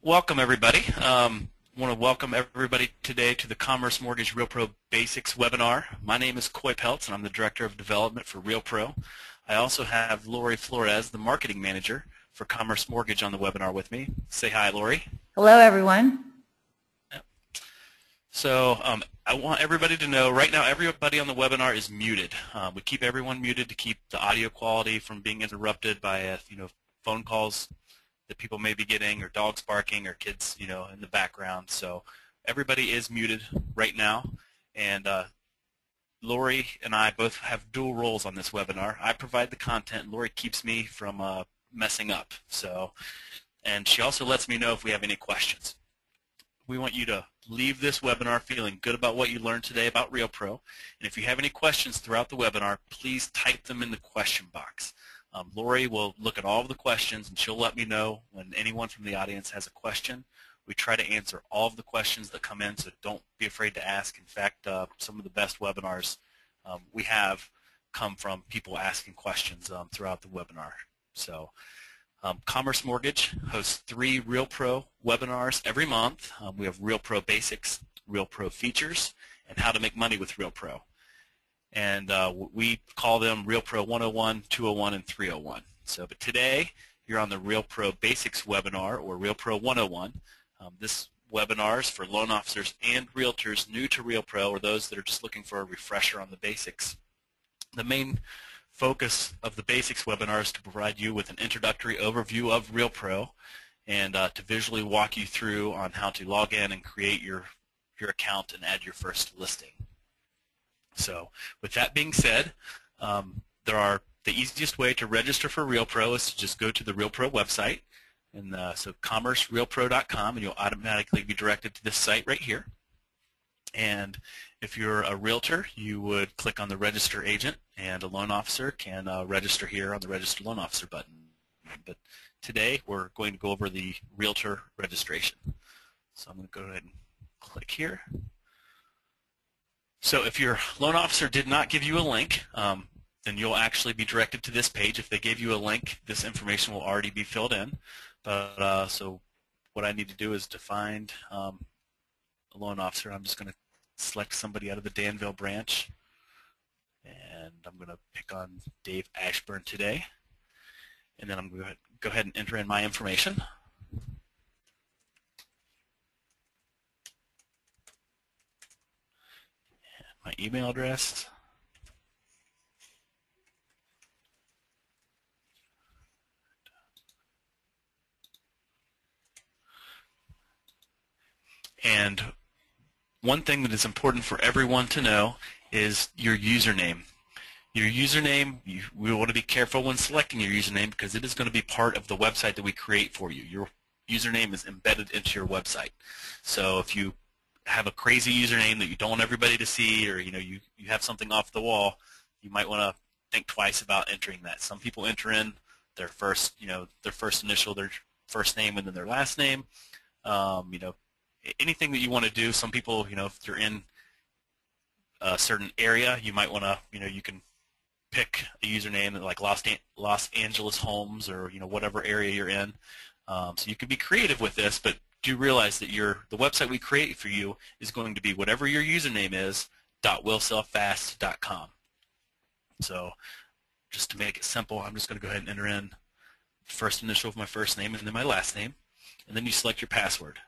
Welcome, everybody. I want to welcome everybody today to the Commerce Mortgage REALPro Basics webinar. My name is Coy Paeltz, and I'm the Director of Development for REALPro. I also have Lori Flores, the Marketing Manager for Commerce Mortgage, on the webinar with me. Say hi, Lori. Hello, everyone. Yep. So I want everybody to know right now everybody on the webinar is muted. We keep everyone muted to keep the audio quality from being interrupted by phone calls that people may be getting, or dogs barking, or kids, in the background. So everybody is muted right now, and Lori and I both have dual roles on this webinar. I provide the content. Lori keeps me from messing up. And she also lets me know if we have any questions. We want you to leave this webinar feeling good about what you learned today about REALPro. And if you have any questions throughout the webinar, please type them in the question box. Lori will look at all of the questions, and she'll let me know when anyone from the audience has a question. We try to answer all of the questions that come in, so don't be afraid to ask. In fact, some of the best webinars we have come from people asking questions throughout the webinar. So Commerce Mortgage hosts 3 REALPro webinars every month. We have REALPro Basics, REALPro Features, and How to Make Money with REALPro. And we call them REALPro 101, 201, and 301. But today, you're on the REALPro Basics webinar, or REALPro 101. This webinar is for loan officers and realtors new to REALPro, or those that are just looking for a refresher on the basics. The main focus of the Basics webinar is to provide you with an introductory overview of REALPro, and to visually walk you through on how to log in and create your account and add your first listing. So with that being said, the easiest way to register for REALPro is to just go to the REALPro website, and so commercerealpro.com, and you'll automatically be directed to this site right here. And if you're a realtor, you would click on the register agent, and a loan officer can register here on the register loan officer button. But today we're going to go over the realtor registration. So I'm going to go ahead and click here. So if your loan officer did not give you a link, then you'll actually be directed to this page. If they gave you a link, this information will already be filled in. But so what I need to do is to find a loan officer. I'm just going to select somebody out of the Danville branch, and I'm going to pick on Dave Ashburn today. And then I'm going to go ahead and enter in my information. My email address, and one thing that is important for everyone to know is your username. Your username, we want to be careful when selecting your username, because it is going to be part of the website that we create for you. Your username is embedded into your website. So if you have a crazy username that you don't want everybody to see, or you have something off the wall, you might want to think twice about entering that. Some people enter in their first initial, their first name, and then their last name. Anything that you want to do. Some people, if you're in a certain area, you might want to, you can pick a username like Los Angeles Homes, or whatever area you're in. So you can be creative with this, but do realize that the website we create for you is going to be whatever your username is, .willsellfast.com. So just to make it simple, I'm just going to go ahead and enter in the first initial of my first name and then my last name, and then you select your password.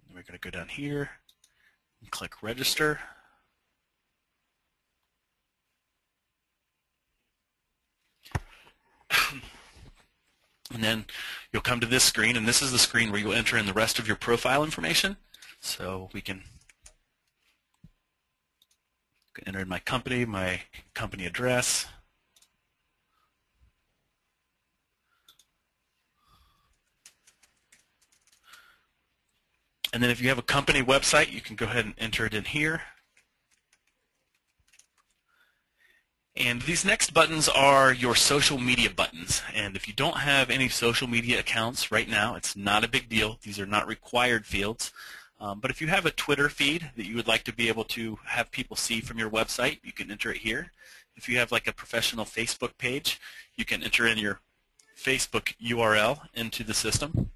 And we're going to go down here and click register. And then you'll come to this screen, and this is the screen where you'll enter in the rest of your profile information. So we can enter in my company address. And then if you have a company website, you can go ahead and enter it in here. And these next buttons are your social media buttons. And if you don't have any social media accounts right now, it's not a big deal. These are not required fields. But if you have a Twitter feed that you would like to be able to have people see from your website, you can enter it here. If you have like a professional Facebook page, you can enter in your Facebook URL into the system.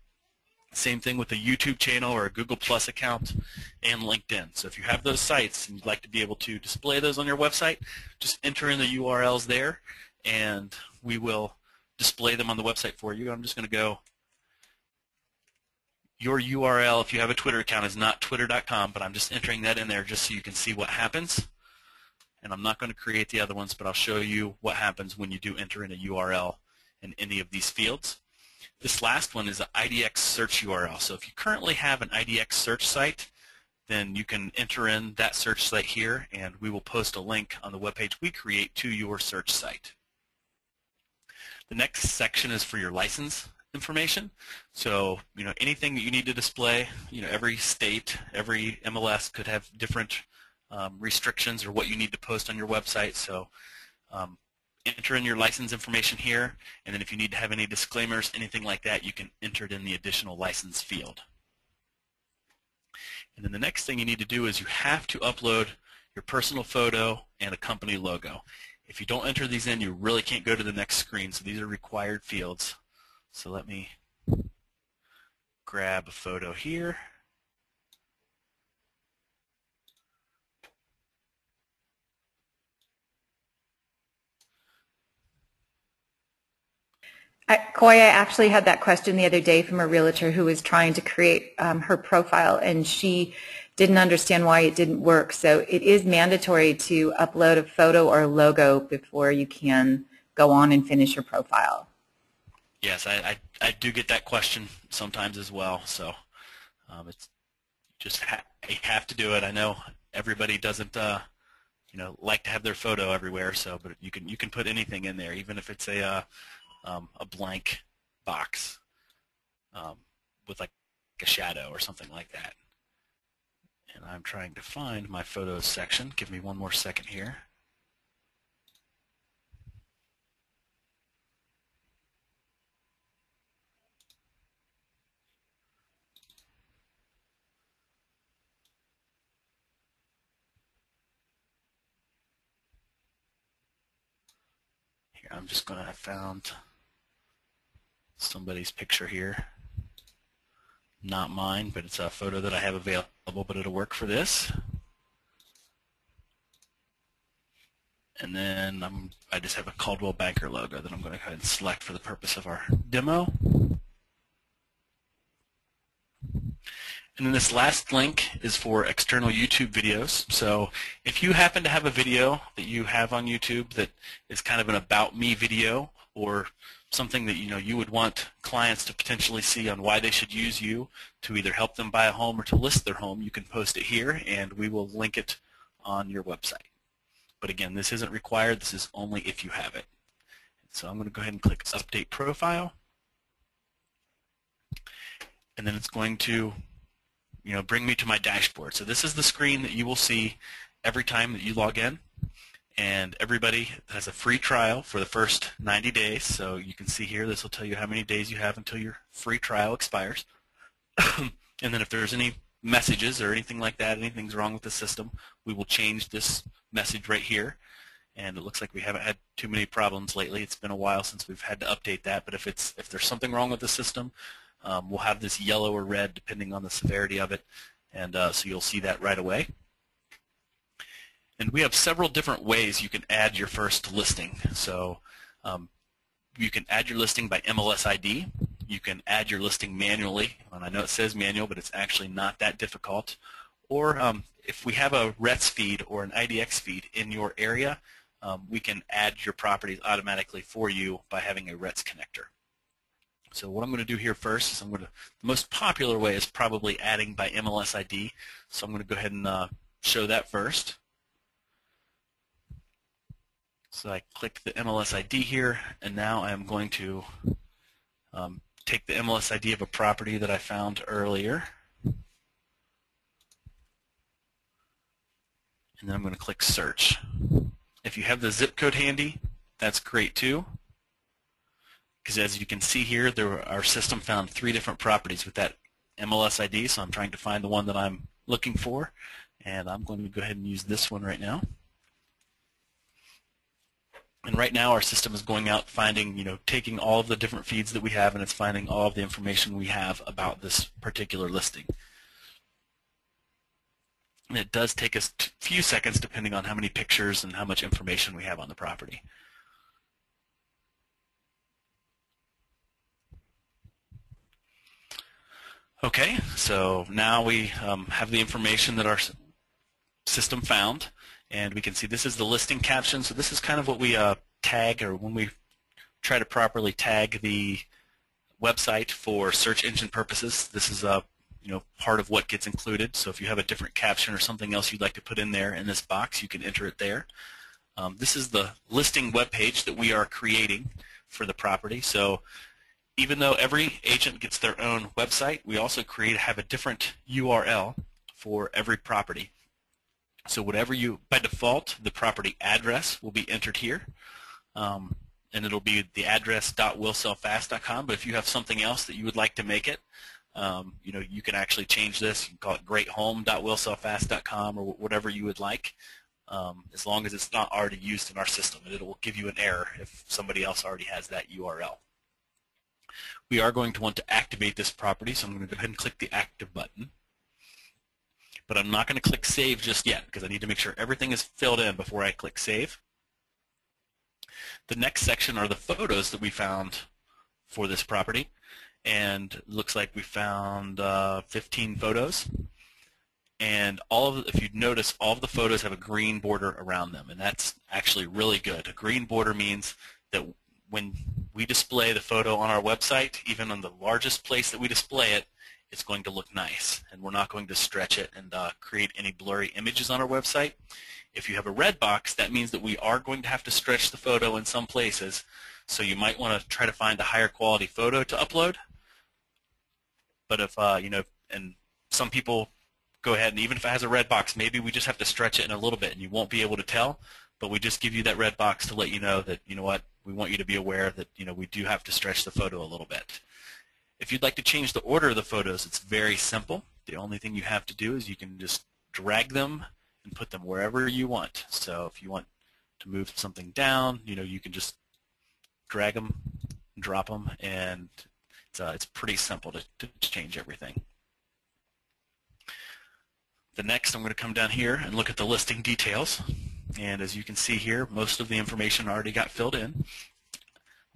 Same thing with a YouTube channel or a Google Plus account and LinkedIn. So if you have those sites and you'd like to be able to display those on your website, just enter in the URLs there and we will display them on the website for you. I'm just going to go, your URL, if you have a Twitter account, is not twitter.com, but I'm just entering that in there just so you can see what happens. And I'm not going to create the other ones, but I'll show you what happens when you do enter in a URL in any of these fields. This last one is an IDX search URL. So if you currently have an IDX search site, then you can enter in that search site here, and we will post a link on the webpage we create to your search site. The next section is for your license information. So, anything that you need to display, every state, every MLS could have different restrictions or what you need to post on your website. So enter in your license information here, and then if you need to have any disclaimers, anything like that, you can enter it in the additional license field. And then the next thing you need to do is you have to upload your personal photo and a company logo. If you don't enter these in, you really can't go to the next screen, so these are required fields. So let me grab a photo here. Coy, I actually had that question the other day from a realtor who was trying to create her profile, and she didn't understand why it didn't work. So it is mandatory to upload a photo or a logo before you can go on and finish your profile. Yes, I do get that question sometimes as well. So it's just you have to do it. I know everybody doesn't like to have their photo everywhere. So, but you can put anything in there, even if it's a blank box with like a shadow or something like that. And I'm trying to find my photos section. Give me one more second here. Here, I'm just going to have found somebody's picture here. Not mine, but it's a photo that I have available, but it'll work for this. And then I just have a Coldwell Banker logo that I'm going to go ahead and select for the purpose of our demo. And then this last link is for external YouTube videos. So if you happen to have a video that you have on YouTube that is kind of an about me video, or something that you would want clients to potentially see on why they should use you to either help them buy a home or to list their home, you can post it here and we will link it on your website. But again, this isn't required. This is only if you have it. So I'm going to go ahead and click Update Profile. And then it's going to bring me to my dashboard. So this is the screen that you will see every time that you log in. And everybody has a free trial for the first 90 days. So you can see here, this will tell you how many days you have until your free trial expires. And then if there's any messages or anything like that, anything's wrong with the system, we will change this message right here. And it looks like we haven't had too many problems lately. It's been a while since we've had to update that. But if there's something wrong with the system, we'll have this yellow or red depending on the severity of it. And so you'll see that right away. And we have several different ways you can add your first listing. So you can add your listing by MLS ID. You can add your listing manually. And I know it says manual, but it's actually not that difficult. Or if we have a RETS feed or an IDX feed in your area, we can add your properties automatically for you by having a RETS connector. So what I'm going to do here first is the most popular way is probably adding by MLS ID. So I'm going to go ahead and show that first. So I click the MLS ID here, and now I'm going to take the MLS ID of a property that I found earlier. And then I'm going to click Search. If you have the zip code handy, that's great too. Because as you can see here, our system found 3 different properties with that MLS ID, so I'm trying to find the one that I'm looking for, and I'm going to go ahead and use this one right now. And right now our system is going out finding, taking all of the different feeds that we have, and it's finding all of the information we have about this particular listing. And it does take us a few seconds depending on how many pictures and how much information we have on the property. Okay, so now we have the information that our system found, and we can see this is the listing caption. So this is kind of what we tag, or when we try to properly tag the website for search engine purposes. This is part of what gets included. So if you have a different caption or something else you'd like to put in there in this box, you can enter it there. This is the listing web page that we are creating for the property. So even though every agent gets their own website, we also have a different URL for every property. So whatever by default, the property address will be entered here, and it'll be the address.willsellfast.com. But if you have something else that you would like to make it, you can actually change this. You can call it greathome.willsellfast.com or whatever you would like, as long as it's not already used in our system, and it will give you an error if somebody else already has that URL. We are going to want to activate this property, so I'm going to go ahead and click the Active button. But I'm not going to click Save just yet because I need to make sure everything is filled in before I click Save. The next section are the photos that we found for this property, and it looks like we found 15 photos. And if you notice, all of the photos have a green border around them, and that's actually really good. A green border means that when we display the photo on our website, even on the largest place that we display it, it's going to look nice, and we're not going to stretch it and create any blurry images on our website. If you have a red box, that means that we are going to have to stretch the photo in some places, so you might want to try to find a higher quality photo to upload. But if, and some people go ahead, and even if it has a red box, maybe we just have to stretch it in a little bit, and you won't be able to tell, but we just give you that red box to let you know that, we want you to be aware that, we do have to stretch the photo a little bit. If you'd like to change the order of the photos, it's very simple. The only thing you have to do is you can just drag them and put them wherever you want. So if you want to move something down, you can just drag them, drop them, and it's pretty simple to change everything. The next, I'm going to come down here and look at the listing details. And as you can see here, most of the information already got filled in. I'm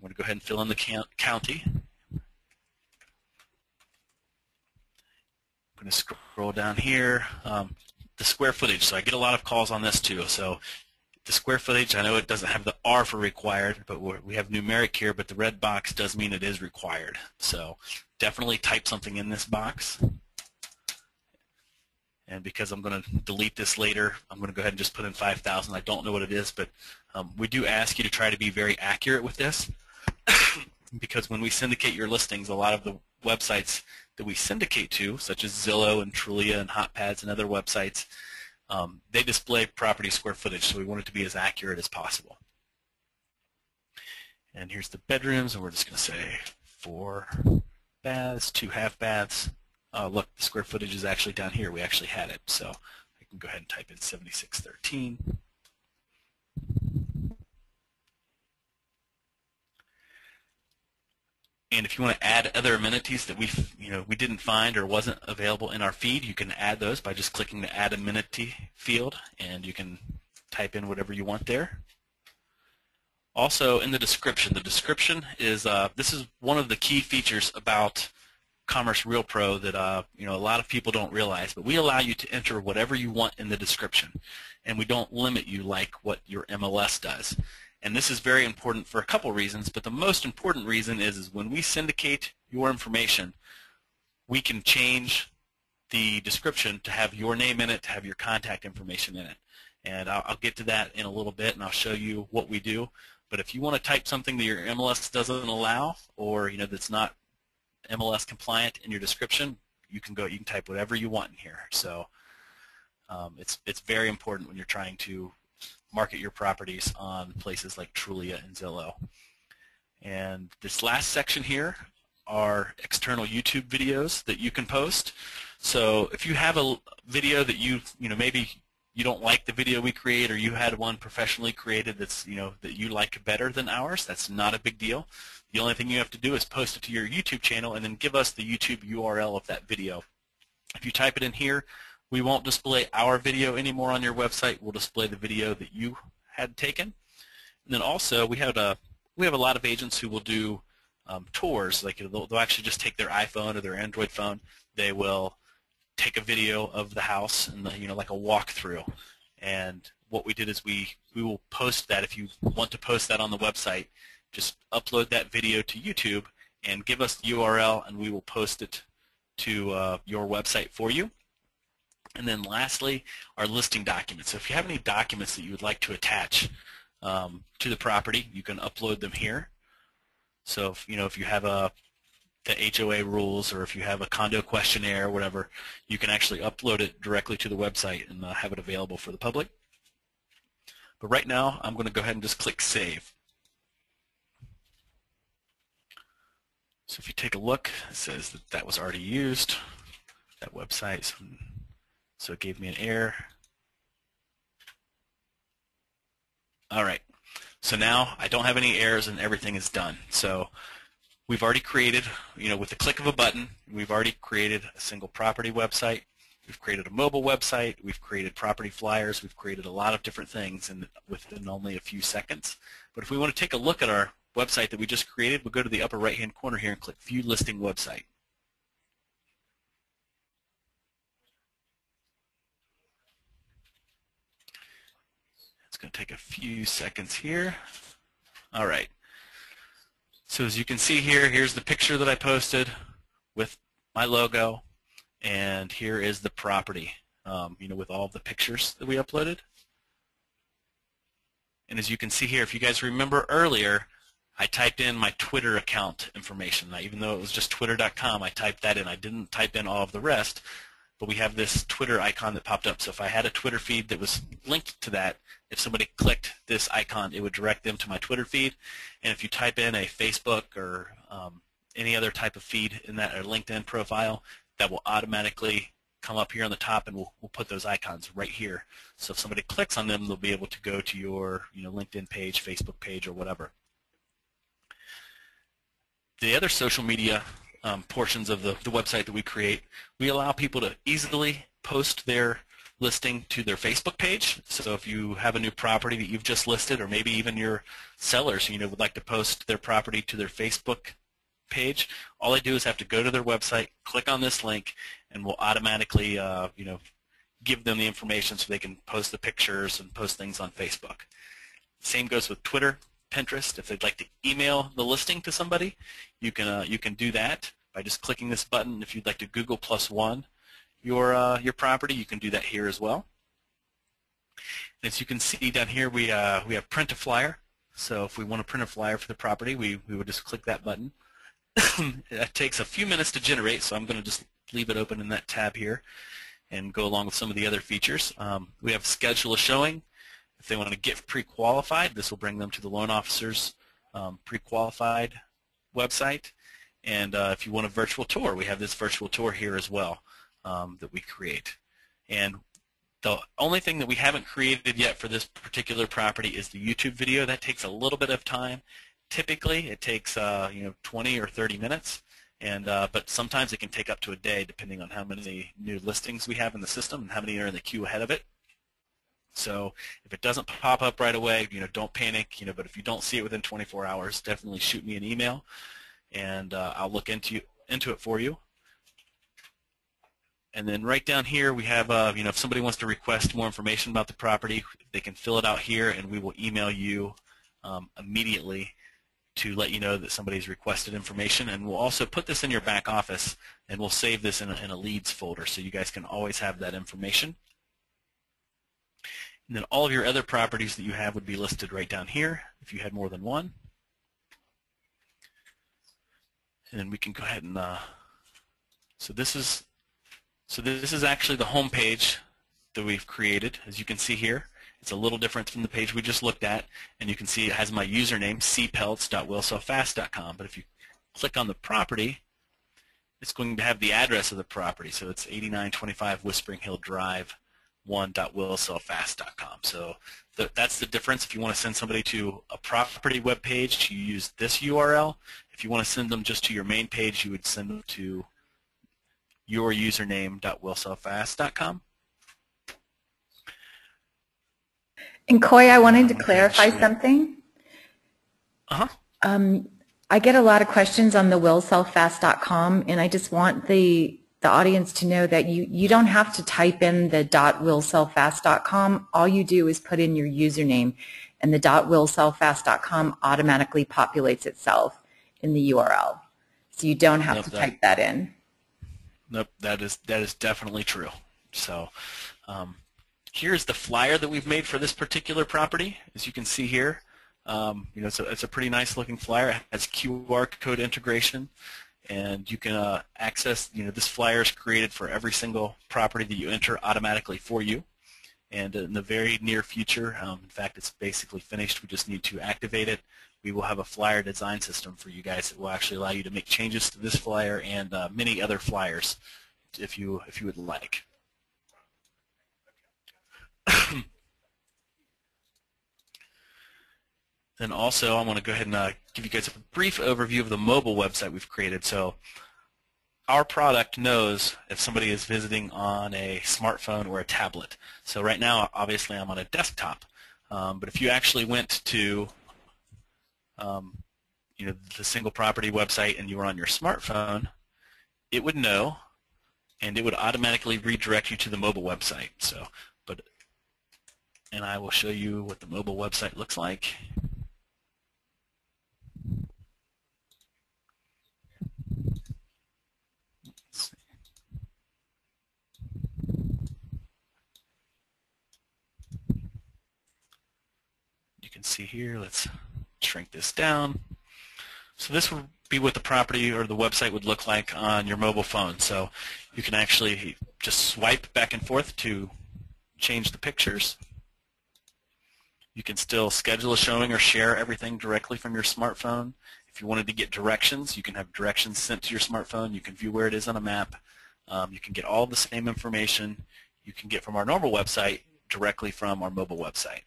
going to go ahead and fill in the county. I'm going to scroll down here. The square footage, so I get a lot of calls on this too. So the square footage, I know it doesn't have the R for required, but we have numeric here, but the red box does mean it is required. So definitely type something in this box. And because I'm going to delete this later, I'm going to go ahead and just put in 5,000. I don't know what it is, but we do ask you to try to be very accurate with this because when we syndicate your listings, a lot of the websites that we syndicate to, such as Zillow and Trulia and HotPads and other websites, they display property square footage, so we want it to be as accurate as possible. And here's the bedrooms, and we're just going to say 4 baths, 2 half baths. Look, the square footage is actually down here. We actually had it, so I can go ahead and type in 7613. And if you want to add other amenities that we didn't find or wasn't available in our feed, you can add those by just clicking the Add Amenity field, and you can type in whatever you want there. Also, in the description is this is one of the key features about Commerce REALPro that a lot of people don't realize, but we allow you to enter whatever you want in the description, and we don't limit you like what your MLS does. And this is very important for a couple reasons, but the most important reason is when we syndicate your information, we can change the description to have your name in it, to have your contact information in it. And I'll get to that in a little bit, and I'll show you what we do. But if you want to type something that your MLS doesn't allow, or that's not MLS compliant in your description, you can type whatever you want in here. So it's very important when you're trying to market your properties on places like Trulia and Zillow. And this last section here are external YouTube videos that you can post. So if you have a video that maybe you don't like the video we create, or you had one professionally created that's that you like better than ours, that's not a big deal. The only thing you have to do is post it to your YouTube channel and then give us the YouTube URL of that video. If you type it in here, we won't display our video anymore on your website. We'll display the video that you had taken. And then also we have a lot of agents who will do tours. Like they'll actually just take their iPhone or their Android phone. They will take a video of the house and like a walkthrough. And what we did is we will post that. If you want to post that on the website, just upload that video to YouTube and give us the URL, and we will post it to your website for you. And then lastly, our listing documents. So if you have any documents that you would like to attach to the property, you can upload them here. So if you have the HOA rules, or if you have a condo questionnaire or whatever, you can actually upload it directly to the website and have it available for the public. But right now, I'm going to go ahead and just click Save. So if you take a look, it says that was already used, that website. So it gave me an error. All right. So now I don't have any errors and everything is done. So we've already created, with the click of a button, we've already created a single property website. We've created a mobile website. We've created property flyers. We've created a lot of different things within only a few seconds. But if we want to take a look at our website that we just created, we'll go to the upper right-hand corner here and click View Listing Website. It's going to take a few seconds here. All right. So as you can see here, here's the picture that I posted with my logo, and here is the property, with all of the pictures that we uploaded. And as you can see here, if you guys remember earlier, I typed in my Twitter account information. Now, even though it was just twitter.com, I typed that in. I didn't type in all of the rest, but we have this Twitter icon that popped up. So if I had a Twitter feed that was linked to that, if somebody clicked this icon, it would direct them to my Twitter feed. And if you type in a Facebook or any other type of feed in that, or LinkedIn profile, that will automatically come up here on the top, and we'll put those icons right here. So if somebody clicks on them, they'll be able to go to your LinkedIn page, Facebook page, or whatever. The other social media portions of the website that we create, we allow people to easily post their listing to their Facebook page. So if you have a new property that you've just listed, or maybe even your sellers would like to post their property to their Facebook page, all they do is have to go to their website, click on this link, and we'll automatically give them the information so they can post the pictures and post things on Facebook. Same goes with Twitter, Pinterest. If they'd like to email the listing to somebody, you can do that by just clicking this button. If you'd like to Google +1 your property, you can do that here as well. And as you can see down here, we have print a flyer. So if we want to print a flyer for the property, we would just click that button. It takes a few minutes to generate, so I'm going to just leave it open in that tab here and go along with some of the other features. We have schedule a showing. If they want to get pre-qualified, this will bring them to the loan officer's pre-qualified website. And if you want a virtual tour, we have this virtual tour here as well that we create. And the only thing that we haven't created yet for this particular property is the YouTube video. That takes a little bit of time. Typically, it takes 20 or 30 minutes, but sometimes it can take up to a day, depending on how many new listings we have in the system and how many are in the queue ahead of it. So if it doesn't pop up right away, don't panic. But if you don't see it within 24 hours, definitely shoot me an email, and I'll look into it for you. And then right down here we have, if somebody wants to request more information about the property, they can fill it out here, and we will email you immediately to let you know that somebody's requested information. And we'll also put this in your back office, and we'll save this in a leads folder, so you guys can always have that information. And then all of your other properties that you have would be listed right down here if you had more than one. And then we can go ahead and so this is actually the home page that we've created. As you can see here, it's a little different from the page we just looked at, and you can see it has my username, cpaeltz.willsofast.com. But if you click on the property, it's going to have the address of the property. So it's 8925 Whispering Hill Drive, 1.willsellfast.com. So that's the difference. If you want to send somebody to a property web page, you use this URL. If you want to send them just to your main page, you would send them to your username.willsellfast.com. And Coy, I wanted to clarify something. I get a lot of questions on the willsellfast.com, and I just want the audience to know that you don't have to type in the .willsellfast.com. All you do is put in your username, and the .willsellfast.com automatically populates itself in the URL. So you don't have to type that in. Nope, that is definitely true. So here's the flyer that we've made for this particular property. As you can see here, it's a pretty nice looking flyer. It has QR code integration, and you can access, this flyer is created for every single property that you enter automatically for you. And in the very near future, in fact, it's basically finished. We just need to activate it. We will have a flyer design system for you guys that will actually allow you to make changes to this flyer and many other flyers if you would like. Then also, I want to go ahead and give you guys a brief overview of the mobile website we've created. So our product knows if somebody is visiting on a smartphone or a tablet. So right now, obviously, I'm on a desktop. But if you actually went to the single property website and you were on your smartphone, it would know, and it would automatically redirect you to the mobile website. And I will show you what the mobile website looks like. You can see here, let's shrink this down. So this would be what the property or the website would look like on your mobile phone. So you can actually just swipe back and forth to change the pictures. You can still schedule a showing or share everything directly from your smartphone. If you wanted to get directions, you can have directions sent to your smartphone. You can view where it is on a map. You can get all the same information you can get from our normal website directly from our mobile website.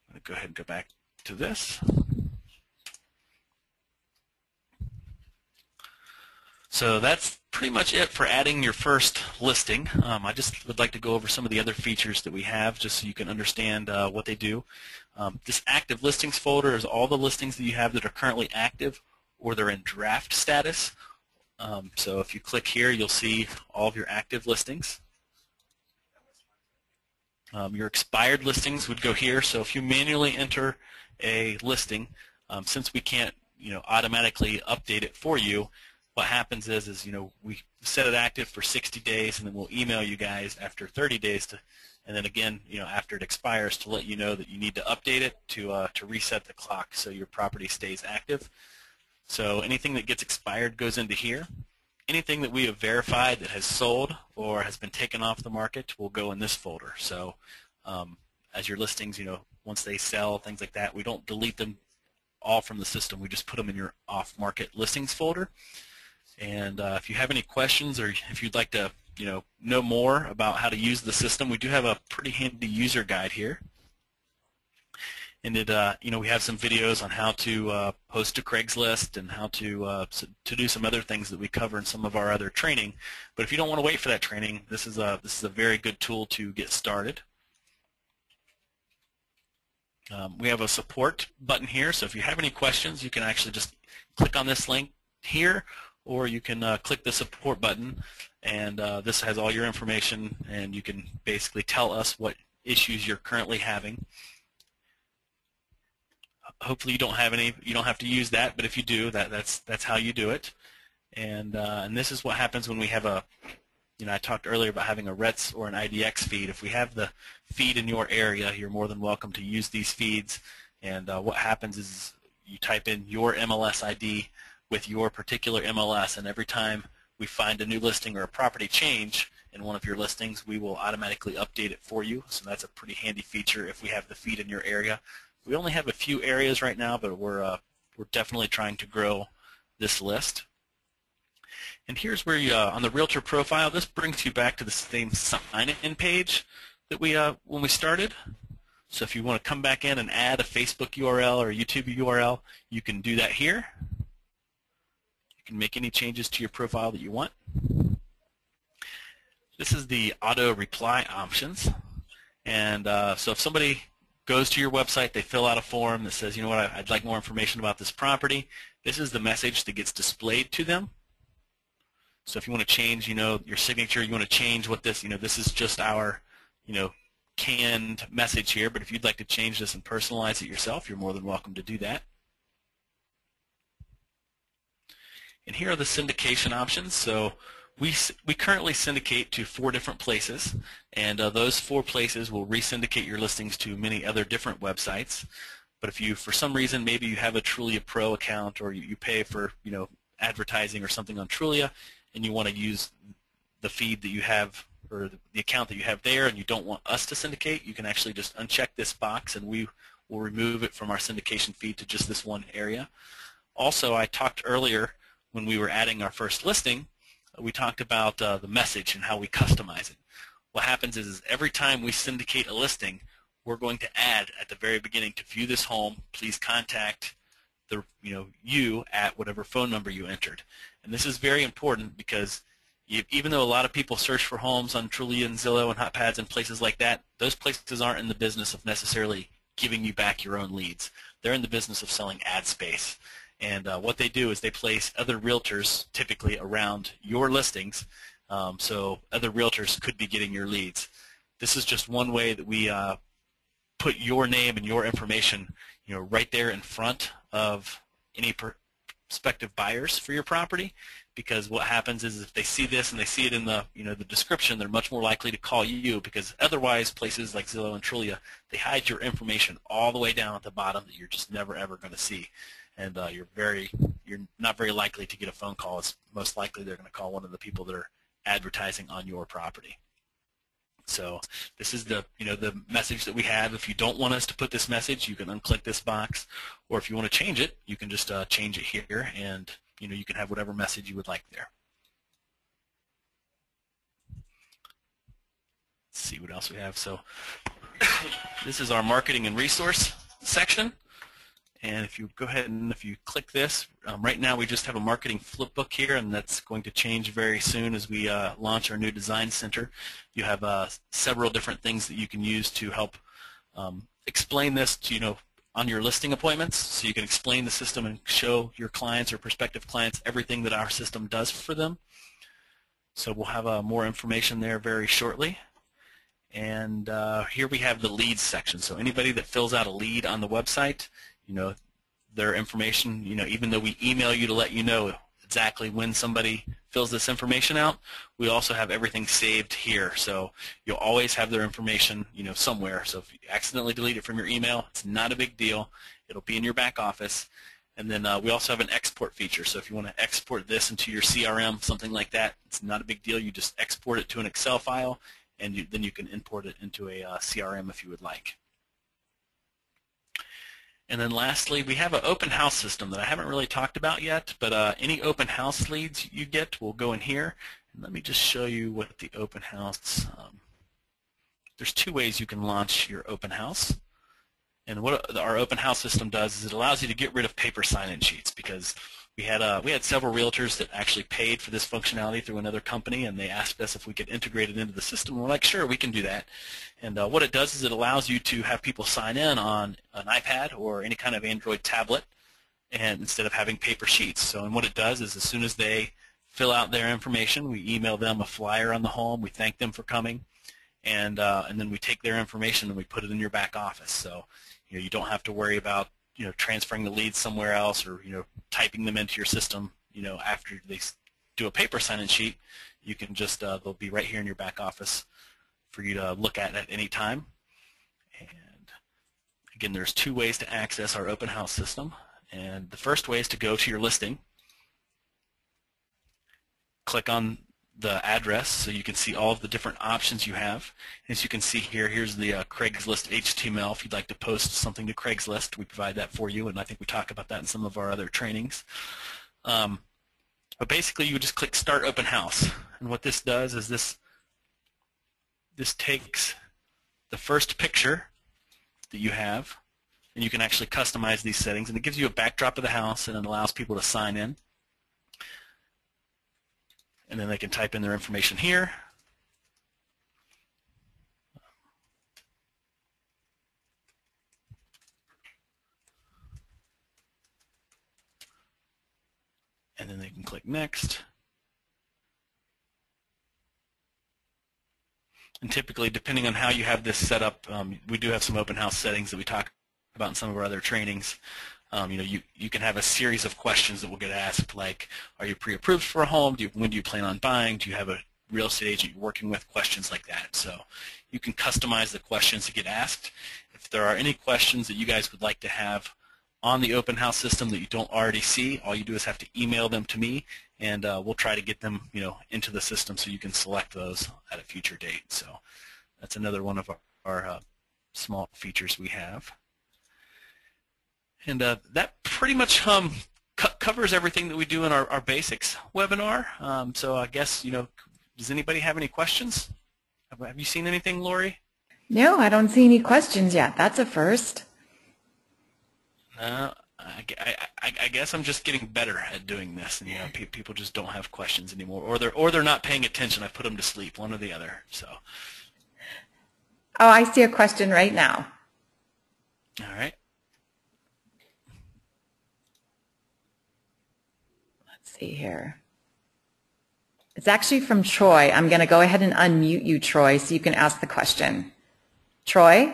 I'm going to go ahead and go back to this. So that's pretty much it for adding your first listing. I just would like to go over some of the other features that we have just so you can understand what they do. This active listings folder is all the listings that you have that are currently active or they're in draft status. So if you click here, you'll see all of your active listings. Your expired listings would go here. So if you manually enter a listing, since we can't automatically update it for you, what happens is we set it active for 60 days, and then we'll email you guys after 30 days, and then again, after it expires, to let you know that you need to update it to reset the clock so your property stays active. So anything that gets expired goes into here. Anything that we have verified that has sold or has been taken off the market will go in this folder. So as your listings, once they sell, things like that, we don't delete them all from the system. We just put them in your off-market listings folder. And if you have any questions or if you'd like to know more about how to use the system, we do have a pretty handy user guide here. And we have some videos on how to post to Craigslist and how to do some other things that we cover in some of our other training. But if you don't want to wait for that training, this is a very good tool to get started. We have a support button here, so if you have any questions, you can actually just click on this link here, or you can click the support button, and this has all your information, and you can basically tell us what issues you're currently having. Hopefully you don't have any. You don't have to use that, but if you do, that's how you do it. And this is what happens when we have a. I talked earlier about having a RETS or an IDX feed. If we have the feed in your area, you're more than welcome to use these feeds. And what happens is you type in your MLS ID with your particular MLS, and every time we find a new listing or a property change, in one of your listings, we will automatically update it for you. So that's a pretty handy feature if we have the feed in your area. We only have a few areas right now, but we're definitely trying to grow this list. And here's where you, on the Realtor profile, this brings you back to the same sign-in page that we when we started. So if you want to come back in and add a Facebook URL or a YouTube URL, you can do that here. You can make any changes to your profile that you want. This is the auto reply options. And so if somebody goes to your website, they fill out a form that says, you know what, I'd like more information about this property, this is the message that gets displayed to them. So if you want to change, your signature, you want to change what this, this is just our, canned message here, but if you'd like to change this and personalize it yourself, you're more than welcome to do that. And here are the syndication options. So we currently syndicate to 4 different places, and those 4 places will re-syndicate your listings to many other different websites. But if you, for some reason, maybe you have a Trulia Pro account, or you pay for, advertising or something on Trulia, and you want to use the feed that you have, or the account that you have there, and you don't want us to syndicate, you can actually just uncheck this box and we will remove it from our syndication feed to just this one area. Also, I talked earlier when we were adding our first listing, we talked about the message and how we customize it. What happens is every time we syndicate a listing, we're going to add at the very beginning, to view this home, please contact the you at whatever phone number you entered. And this is very important because even though a lot of people search for homes on Trulia and Zillow and HotPads and places like that, those places aren't in the business of necessarily giving you back your own leads. They're in the business of selling ad space. And what they do is they place other realtors typically around your listings, so other realtors could be getting your leads. This is just one way that we put your name and your information right there in front of any prospective buyers for your property, because what happens is if they see this and they see it in the the description, they're much more likely to call you, because otherwise places like Zillow and Trulia, they hide your information all the way down at the bottom that you're just never ever going to see, and you're not very likely to get a phone call. It's most likely they're going to call one of the people that are advertising on your property. So this is the the message that we have. If you don't want us to put this message, you can unclick this box, or if you want to change it, you can just change it here, and you can have whatever message you would like there. Let's see what else we have. So this is our marketing and resource section, and if you go ahead and if you click this, right now we just have a marketing flipbook here, and that's going to change very soon as we launch our new design center. You have several different things that you can use to help explain this to on your listing appointments, so you can explain the system and show your clients or prospective clients everything that our system does for them. So we'll have more information there very shortly. And here we have the leads section. So anybody that fills out a lead on the website, their information, even though we email you to let you know exactly when somebody fills this information out, we also have everything saved here. So you'll always have their information, somewhere. So if you accidentally delete it from your email, it's not a big deal. It'll be in your back office. And then we also have an export feature. So if you want to export this into your CRM, something like that, it's not a big deal. You just export it to an Excel file, and then you can import it into a CRM if you would like. And then lastly, we have an open house system that I haven't really talked about yet, but any open house leads you get will go in here. And let me just show you what the open house, there's 2 ways you can launch your open house. And what our open house system does is it allows you to get rid of paper sign-in sheets, because we had several realtors that actually paid for this functionality through another company, and they asked us if we could integrate it into the system. We're like, sure, we can do that. And what it does is it allows you to have people sign in on an iPad or any kind of Android tablet, and instead of having paper sheets. So, and what it does is as soon as they fill out their information, we email them a flyer on the home, we thank them for coming, and then we take their information and we put it in your back office. So you don't have to worry about transferring the leads somewhere else, or typing them into your system after they do a paper sign-in sheet. You can just they'll be right here in your back office for you to look at any time. And again, there's 2 ways to access our open house system. And the first way is to go to your listing, click on the address so you can see all of the different options you have. As you can see here, here's the Craigslist HTML. If you'd like to post something to Craigslist, we provide that for you, and I think we talk about that in some of our other trainings. But basically, you would just click Start Open House, and what this does is this takes the first picture that you have, and you can actually customize these settings, and it gives you a backdrop of the house, and it allows people to sign in. And then they can type in their information here. And then they can click Next. And typically, depending on how you have this set up, we do have some open house settings that we talk about in some of our other trainings. You can have a series of questions that will get asked, like, are you pre-approved for a home? When do you plan on buying? Do you have a real estate agent you're working with? Questions like that. So you can customize the questions that get asked. If there are any questions that you guys would like to have on the open house system that you don't already see, all you do is have to email them to me, and we'll try to get them into the system so you can select those at a future date. So that's another one of our small features we have. And that pretty much covers everything that we do in our basics webinar. So I guess, does anybody have any questions? Have you seen anything, Lori? No, I don't see any questions yet. That's a first. No, I guess I'm just getting better at doing this, and people just don't have questions anymore, or they're not paying attention. I put them to sleep, one or the other. So. Oh, I see a question right now. All right. See here. It's actually from Troy. I'm going to go ahead and unmute you, Troy, so you can ask the question. Troy?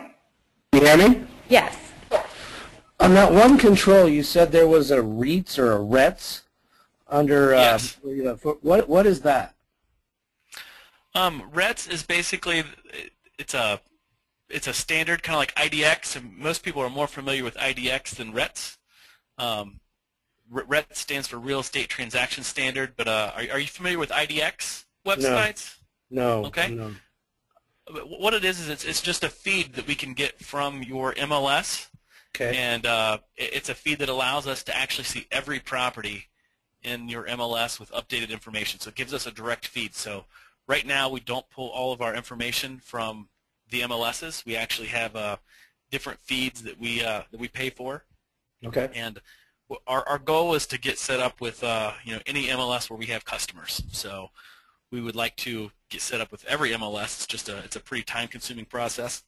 Can you hear me? Yes. On that one control, you said there was a REITs or a RETS under. Yes. What is that? RETS is basically it's a standard kind of like IDX, and most people are more familiar with IDX than RETS. RET stands for Real Estate Transaction Standard, but are you familiar with IDX websites? No. Okay. No. What it is it's just a feed that we can get from your MLS, Okay. and it's a feed that allows us to actually see every property in your MLS with updated information. So it gives us a direct feed. So right now we don't pull all of our information from the MLSs. We actually have different feeds that we pay for. Okay. And our goal is to get set up with any MLS where we have customers. So we would like to get set up with every MLS. It's a pretty time-consuming process.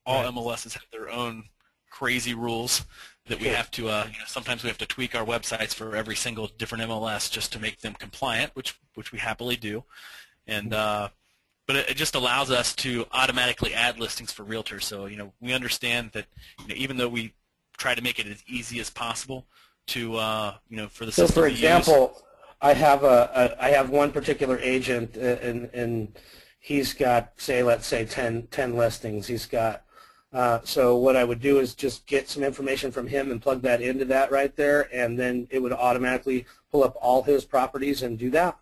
All Right. MLSs have their own crazy rules that we have to. Sometimes we have to tweak our websites for every single different MLS just to make them compliant, which we happily do. And but it just allows us to automatically add listings for realtors. So we understand that even though we try to make it as easy as possible to for the So, system for to example, I have one particular agent, and he's got, let's say 10 listings. He's got. So what I would do is just get some information from him and plug that into that right there, and then it would automatically pull up all his properties and do that.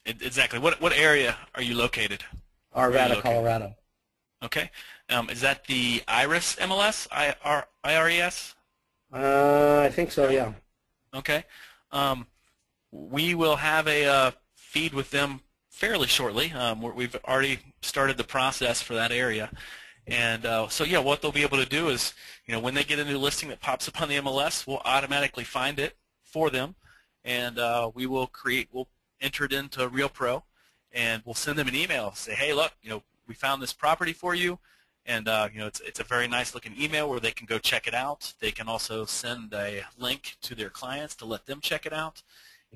Exactly. What area are you located? Arvada, Colorado. Okay. Is that the IRIS MLS? IRES? I think so, yeah. Okay. We will have a feed with them fairly shortly. We've already started the process for that area. And so, yeah, what they'll be able to do is, when they get a new listing that pops up on the MLS, we'll automatically find it for them, and we'll enter it into REALPro, and we'll send them an email, say, hey, look, we found this property for you, and it's a very nice looking email where they can go check it out. They can also send a link to their clients to let them check it out,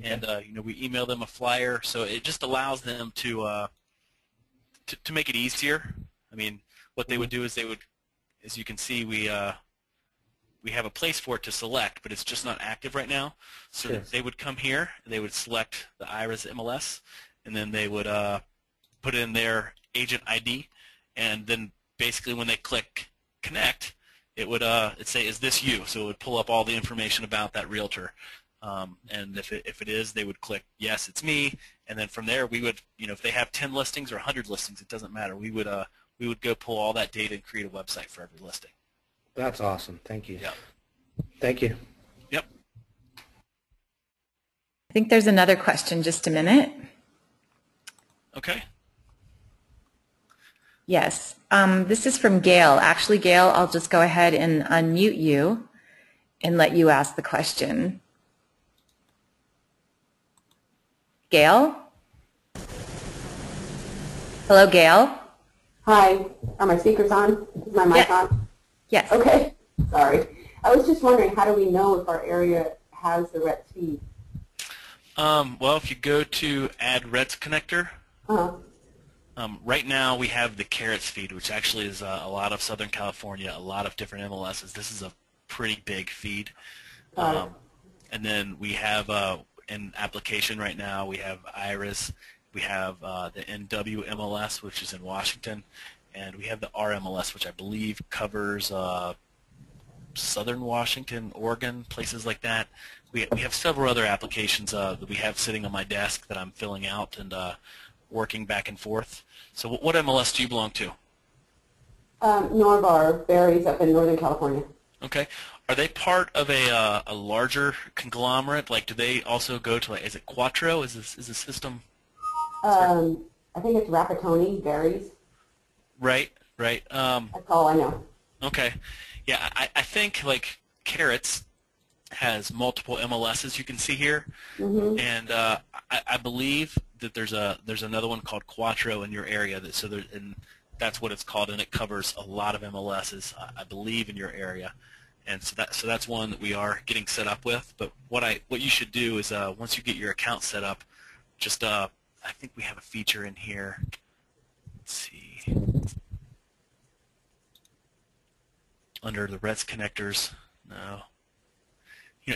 and we email them a flyer, so it just allows them to make it easier. I mean, what they would do is as you can see, we have a place for it to select, but it's just not active right now. So Sure. they would come here, they would select the IRIS MLS, and then they would put in their agent ID, and then basically when they click connect, it would it'd say, is this you? So it would pull up all the information about that realtor. and if it is, they would click yes, it's me, and then from there we would, if they have 10 listings or 100 listings, it doesn't matter. We would go pull all that data and create a website for every listing. That's awesome. Thank you. Yep. Thank you. Yep. I think there's another question. Just a minute. Okay. Yes. This is from Gail. Actually, Gail, I'll just go ahead and unmute you and let you ask the question. Gail? Hello, Gail? Hi. Are my speakers on? Is my mic on? Yes. Okay. Sorry. I was just wondering, how do we know if our area has the RETS feed? Well, if you go to Add RETS Connector, right now we have the Carrots feed, which actually is a lot of Southern California, a lot of different MLSs. This is a pretty big feed. And then we have an application right now. We have Iris. We have the NW MLS, which is in Washington. And we have the RMLS, which I believe covers Southern Washington, Oregon, places like that. We have several other applications that we have sitting on my desk that I'm filling out and working back and forth. So what MLS do you belong to? Norbar Berries up in Northern California. Okay. Are they part of a larger conglomerate? Like, do they also go to, like, is it Quattro? Is the system? I think it's Rapatoni Berries. Right. That's all I know. Okay. Yeah, I think, like, Carrots has multiple MLSs you can see here, and I believe that there's another one called Quattro in your area, and that's what it's called, and it covers a lot of MLSs, I believe, in your area. And so that's one that we are getting set up with. But what you should do is once you get your account set up, just I think we have a feature in here. Let's see. Under the RETS connectors, no.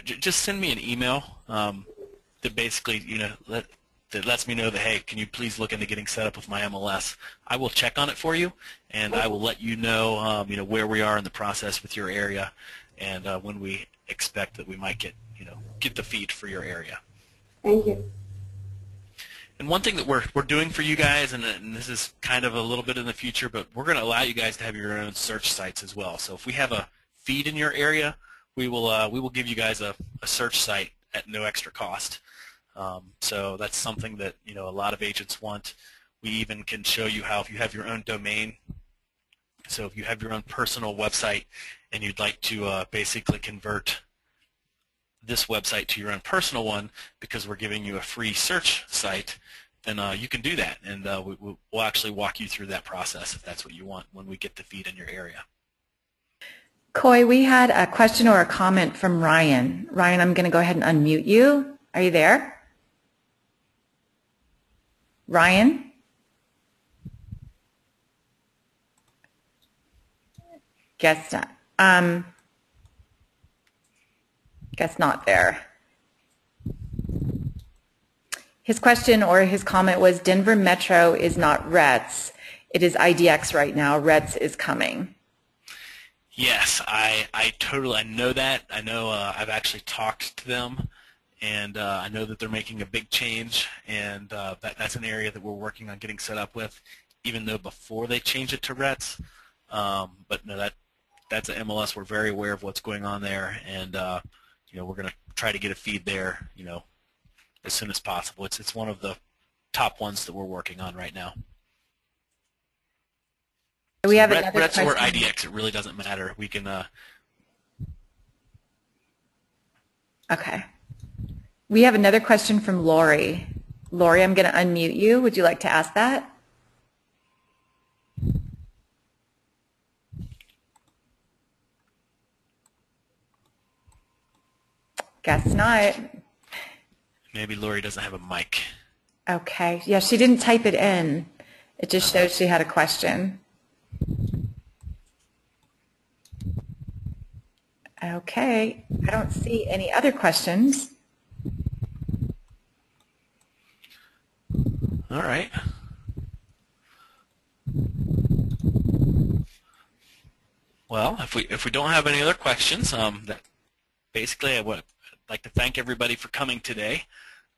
Just send me an email that basically, that lets me know that, hey, can you please look into getting set up with my MLS? I will check on it for you, and I will let you know, where we are in the process with your area, and when we expect that we might get the feed for your area. Thank you. And one thing that we're doing for you guys, and this is kind of a little bit in the future, but we're going to allow you guys to have your own search sites as well. So if we have a feed in your area, we will give you guys a search site at no extra cost. So that's something that a lot of agents want. We even can show you how, if you have your own domain. So if you have your own personal website and you'd like to basically convert this website to your own personal one because we're giving you a free search site, then you can do that, and we'll actually walk you through that process if that's what you want when we get the feed in your area. Coy, we had a question or a comment from Ryan. Ryan, I'm going to go ahead and unmute you. Are you there? Ryan? Guess not. Guess not there. His question or his comment was, Denver Metro is not RETS. It is IDX right now. RETS is coming. Yes, I know that. I know I've actually talked to them, and I know that they're making a big change, and that's an area that we're working on getting set up with, even though before they change it to RETS. But no, that's an MLS. We're very aware of what's going on there, and we're going to try to get a feed there, as soon as possible. It's one of the top ones that we're working on right now. We have another RETS question. or IDX, it really doesn't matter. We can. Okay. We have another question from Lori. Lori, I'm going to unmute you. Would you like to ask that? Guess not. Maybe Lori doesn't have a mic. Okay. Yeah, she didn't type it in. It just shows she had a question. Okay. I don't see any other questions. All right. Well, if we don't have any other questions, that basically what like to thank everybody for coming today.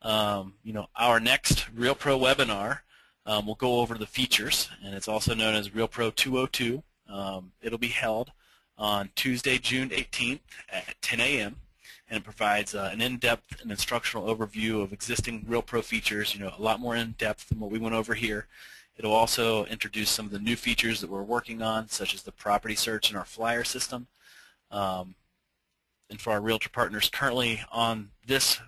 Our next RealPro webinar will go over the features, and it's also known as RealPro 202. It'll be held on Tuesday, June 18th at 10 a.m. and it provides an in-depth and instructional overview of existing RealPro features, a lot more in-depth than what we went over here. It'll also introduce some of the new features that we're working on, such as the property search in our flyer system. And for our Realtor partners currently on this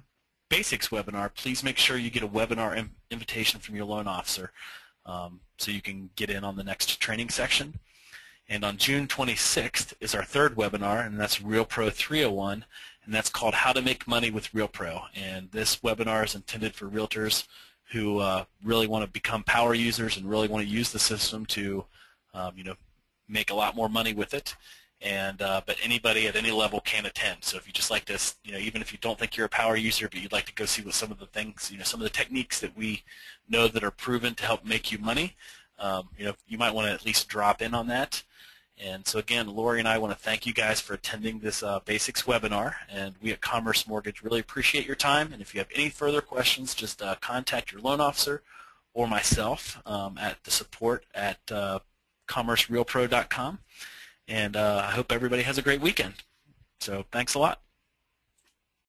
basics webinar, please make sure you get a webinar invitation from your loan officer so you can get in on the next training section. And on June 26th is our third webinar, and that's RealPro 301, and that's called How to Make Money with RealPro. And this webinar is intended for realtors who really want to become power users and really want to use the system to make a lot more money with it. And but anybody at any level can attend. So if you just like to, even if you don't think you're a power user, but you'd like to go see what some of the things, some of the techniques that we know that are proven to help make you money, you might want to at least drop in on that. And so again, Lori and I want to thank you guys for attending this basics webinar, and we at Commerce Mortgage really appreciate your time. And if you have any further questions, just contact your loan officer or myself at the support at commercerealpro.com. And I hope everybody has a great weekend. So thanks a lot.